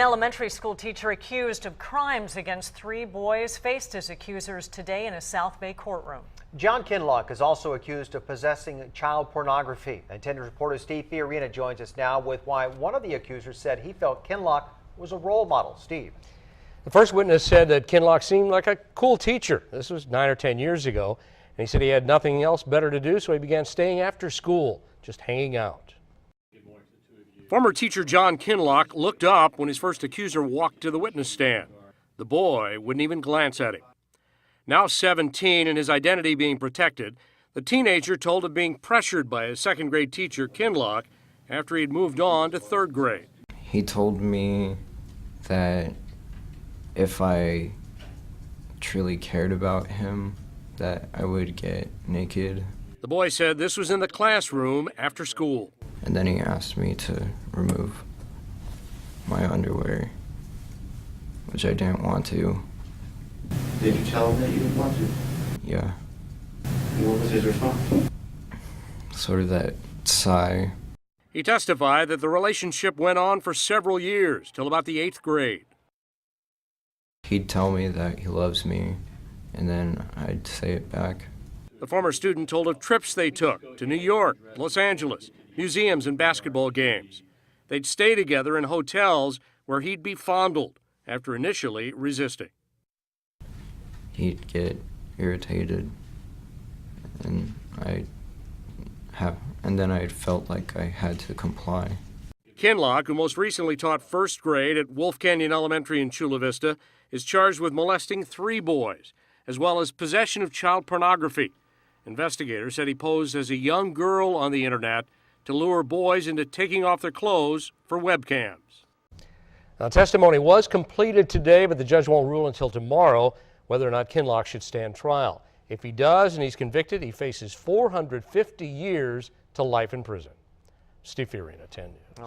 An elementary school teacher accused of crimes against 3 boys faced his accusers today in a South Bay courtroom. John Kinlock is also accused of possessing child pornography. Attended reporter Steve Fiorina joins us now with why one of the accusers said he felt Kinlock was a role model. Steve. The first witness said that Kinlock seemed like a cool teacher. This was 9 or 10 years ago. And he said he had nothing else better to do, so he began staying after school, just hanging out. Former teacher John Kinlock looked up when his first accuser walked to the witness stand. The boy wouldn't even glance at him. Now 17 and his identity being protected, the teenager told of being pressured by his second-grade teacher, Kinlock, after he'd moved on to 3rd grade. He told me that if I truly cared about him, that I would get naked. The boy said this was in the classroom after school. And then he asked me to remove my underwear, which I didn't want to. Did you tell him that you didn't want to? Yeah. And what was his response? Sort of that sigh. He testified that the relationship went on for several years, till about the 8th grade. He'd tell me that he loves me, and then I'd say it back. The former student told of trips they took to New York, Los Angeles, museums and basketball games. They'd stay together in hotels where he'd be fondled after initially resisting. He'd get irritated, and then I felt like I had to comply. Kinlock, who most recently taught 1st grade at Wolf Canyon Elementary in Chula Vista, is charged with molesting 3 boys, as well as possession of child pornography. Investigators said he posed as a young girl on the internet to lure boys into taking off their clothes for webcams. Now, testimony was completed today, but the judge won't rule until tomorrow whether or not Kinlock should stand trial. If he does and he's convicted, he faces 450 years to life in prison. Steve Fiorina, 10 News.